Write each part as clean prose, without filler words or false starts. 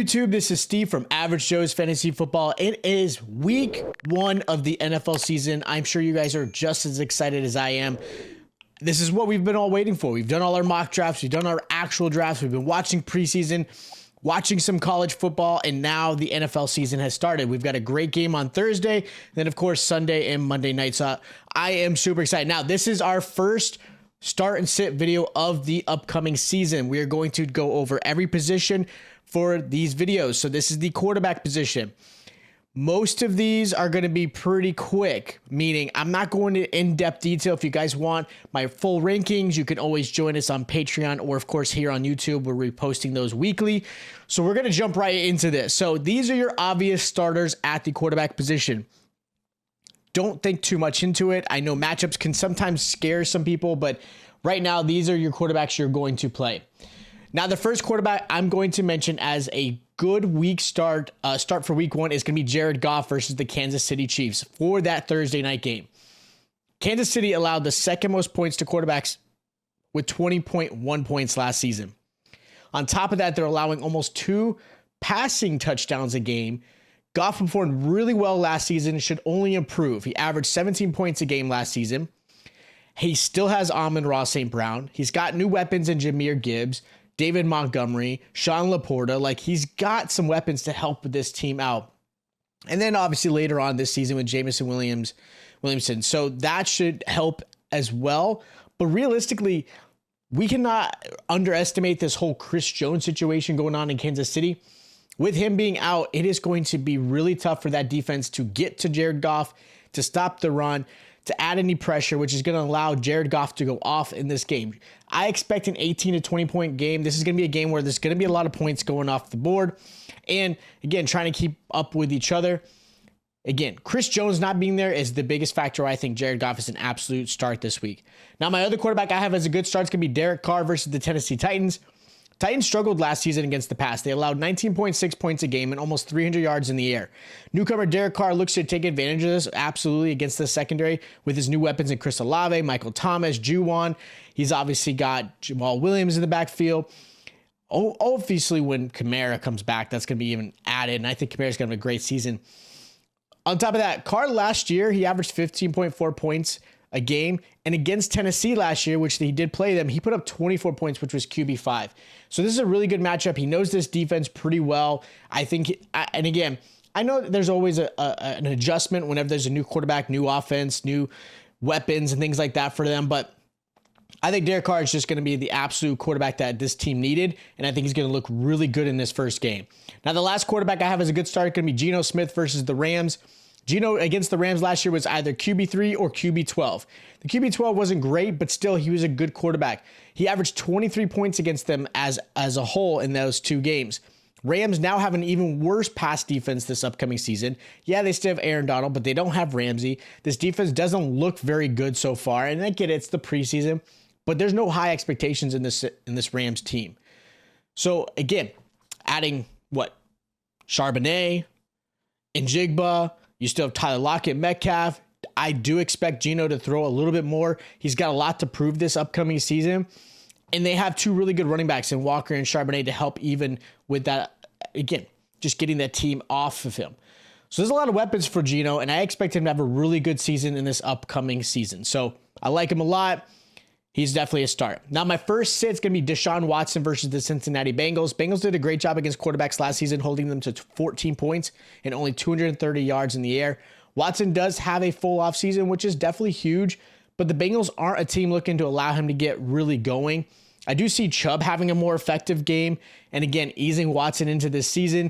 YouTube? This is Steve from Average Joe's Fantasy Football. It is week 1 of the NFL season. I'm sure you guys are just as excited as I am. This is what we've been all waiting for. We've done all our mock drafts. We've done our actual drafts. We've been watching preseason, watching some college football, and now the NFL season has started. We've got a great game on Thursday, then of course Sunday and Monday night. So I am super excited. Now, this is our first start and sit video of the upcoming season. We are going to go over every position for these videos. So this is the quarterback position. Most of these are going to be pretty quick, meaning I'm not going to in-depth detail. If you guys want my full rankings, you can always join us on Patreon or of course here on YouTube. We're reposting those weekly. So we're going to jump right into this. So these are your obvious starters at the quarterback position. Don't think too much into it. I know matchups can sometimes scare some people, but right now these are your quarterbacks you're going to play. Now, the first quarterback I'm going to mention as a good week start for week 1 is going to be Jared Goff versus the Kansas City Chiefs for that Thursday night game. Kansas City allowed the second most points to quarterbacks with 20.1 points last season. On top of that, they're allowing almost 2 passing touchdowns a game. Goff performed really well last season and should only improve. He averaged 17 points a game last season. He still has Amon-Ra St. Brown. He's got new weapons in Jahmyr Gibbs, David Montgomery, Sean Laporta. Like, he's got some weapons to help this team out. And then obviously later on this season with Jameson Williamson. So that should help as well. But realistically, we cannot underestimate this whole Chris Jones situation going on in Kansas City. With him being out, it is going to be really tough for that defense to get to Jared Goff, to stop the run, to add any pressure, which is going to allow Jared Goff to go off in this game. I expect an 18 to 20 point game. This is going to be a game where there's going to be a lot of points going off the board. And again, trying to keep up with each other. Again, Chris Jones not being there is the biggest factor. I think Jared Goff is an absolute start this week. Now, my other quarterback I have as a good start is going to be Derek Carr versus the Tennessee Titans. Titans struggled last season against the pass. They allowed 19.6 points a game and almost 300 yards in the air. Newcomer Derek Carr looks to take advantage of this absolutely against the secondary with his new weapons in Chris Olave, Michael Thomas, Juwan. He's obviously got Jamal Williams in the backfield. Obviously, when Kamara comes back, that's going to be even added, and I think Kamara's going to have a great season. On top of that, Carr last year, he averaged 15.4 points a game, and against Tennessee last year, which he did play them, he put up 24 points, which was QB5. So this is a really good matchup. He knows this defense pretty well. I think, and again, I know there's always an adjustment whenever there's a new quarterback, new offense, new weapons, and things like that for them, but I think Derek Carr is just going to be the absolute quarterback that this team needed, and I think he's going to look really good in this first game. Now, the last quarterback I have as a good start is going to be Geno Smith versus the Rams. Geno against the Rams last year was either QB3 or QB12. The QB12 wasn't great, but still he was a good quarterback. He averaged 23 points against them as a whole in those 2 games. Rams now have an even worse pass defense this upcoming season. Yeah, they still have Aaron Donald, but they don't have Ramsey. This defense doesn't look very good so far, and I get it, it's the preseason, but there's no high expectations in this Rams team. So again, adding Charbonnet, Njigba. You still have Tyler Lockett, Metcalf. I do expect Geno to throw a little bit more. He's got a lot to prove this upcoming season. And they have 2 really good running backs in Walker and Charbonnet to help even with that, again, just getting that team off of him. So there's a lot of weapons for Geno, and I expect him to have a really good season in this upcoming season. So I like him a lot. He's definitely a start. Now, my first sit is going to be Deshaun Watson versus the Cincinnati Bengals. Bengals did a great job against quarterbacks last season, holding them to 14 points and only 230 yards in the air. Watson does have a full offseason, which is definitely huge, but the Bengals aren't a team looking to allow him to get really going. I do see Chubb having a more effective game, and again, easing Watson into this season.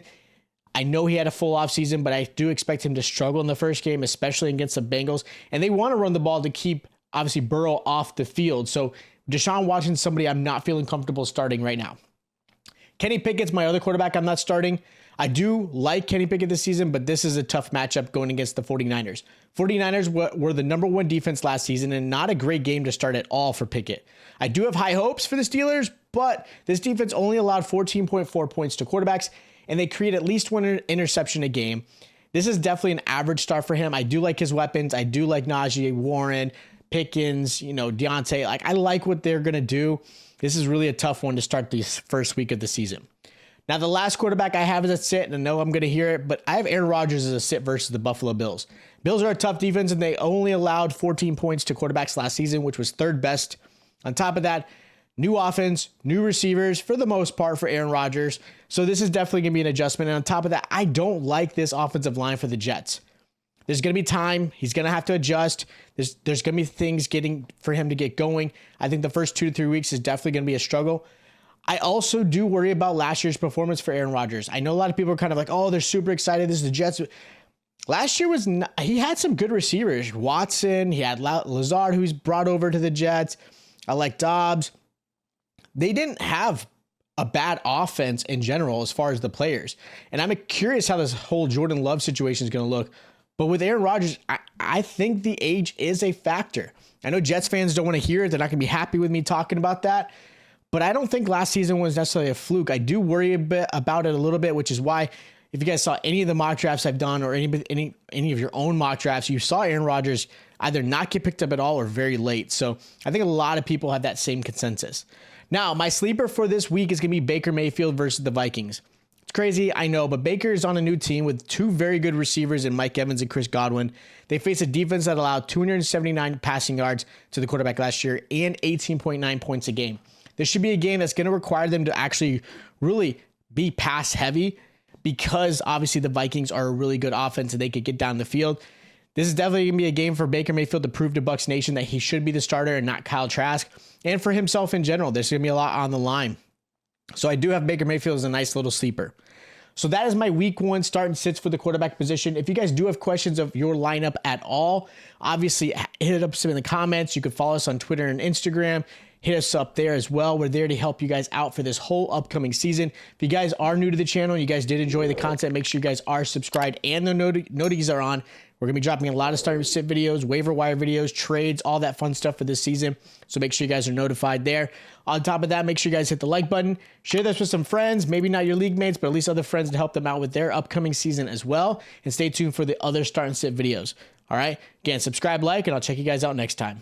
I know he had a full offseason, but I do expect him to struggle in the first game, especially against the Bengals, and they want to run the ball to keep obviously Burrow off the field. So Deshaun Watson's somebody I'm not feeling comfortable starting right now. Kenny Pickett's my other quarterback I'm not starting. I do like Kenny Pickett this season, but this is a tough matchup going against the 49ers. 49ers were the number 1 defense last season and not a great game to start at all for Pickett. I do have high hopes for the Steelers, but this defense only allowed 14.4 points to quarterbacks, and they create at least 1 interception a game. This is definitely an average start for him. I do like his weapons. I do like Najee, Warren, Pickens, Deontay. I like what they're going to do. This is really a tough one to start the first week of the season. Now, the last quarterback I have is a sit, and I know I'm going to hear it, but I have Aaron Rodgers as a sit versus the Buffalo Bills. Bills are a tough defense, and they only allowed 14 points to quarterbacks last season, which was third best. On top of that, new offense, new receivers for the most part for Aaron Rodgers. So this is definitely going to be an adjustment. And on top of that, I don't like this offensive line for the Jets. There's going to be time. He's going to have to adjust. There's going to be things getting for him to get going. I think the first 2 to 3 weeks is definitely going to be a struggle. I also do worry about last year's performance for Aaron Rodgers. I know a lot of people are kind of like, oh, they're super excited. This is the Jets. Last year he had some good receivers. Watson, he had Lazard, who's brought over to the Jets. I like Dobbs. They didn't have a bad offense in general as far as the players. And I'm curious how this whole Jordan Love situation is going to look. But with Aaron Rodgers, I think the age is a factor. I know Jets fans don't want to hear it. They're not going to be happy with me talking about that. But I don't think last season was necessarily a fluke. I do worry a bit about it a little bit, which is why if you guys saw any of the mock drafts I've done or any of your own mock drafts, you saw Aaron Rodgers either not get picked up at all or very late. So I think a lot of people have that same consensus. Now, my sleeper for this week is going to be Baker Mayfield versus the Vikings. It's crazy, I know, but Baker is on a new team with 2 very good receivers in Mike Evans and Chris Godwin. They face a defense that allowed 279 passing yards to the quarterback last year and 18.9 points a game. This should be a game that's going to require them to actually really be pass heavy because obviously the Vikings are a really good offense and they could get down the field. This is definitely going to be a game for Baker Mayfield to prove to Bucs Nation that he should be the starter and not Kyle Trask. And for himself in general, there's going to be a lot on the line. So I do have Baker Mayfield as a nice little sleeper. So that is my week 1 start and sits for the quarterback position. If you guys do have questions of your lineup at all, obviously hit it up in the comments. You can follow us on Twitter and Instagram. Hit us up there as well. We're there to help you guys out for this whole upcoming season. If you guys are new to the channel, you guys did enjoy the content, make sure you guys are subscribed and the notifications are on. We're going to be dropping a lot of start and sit videos, waiver wire videos, trades, all that fun stuff for this season. So make sure you guys are notified there. On top of that, make sure you guys hit the like button. Share this with some friends, maybe not your league mates, but at least other friends to help them out with their upcoming season as well. And stay tuned for the other start and sit videos. All right. Again, subscribe, like, and I'll check you guys out next time.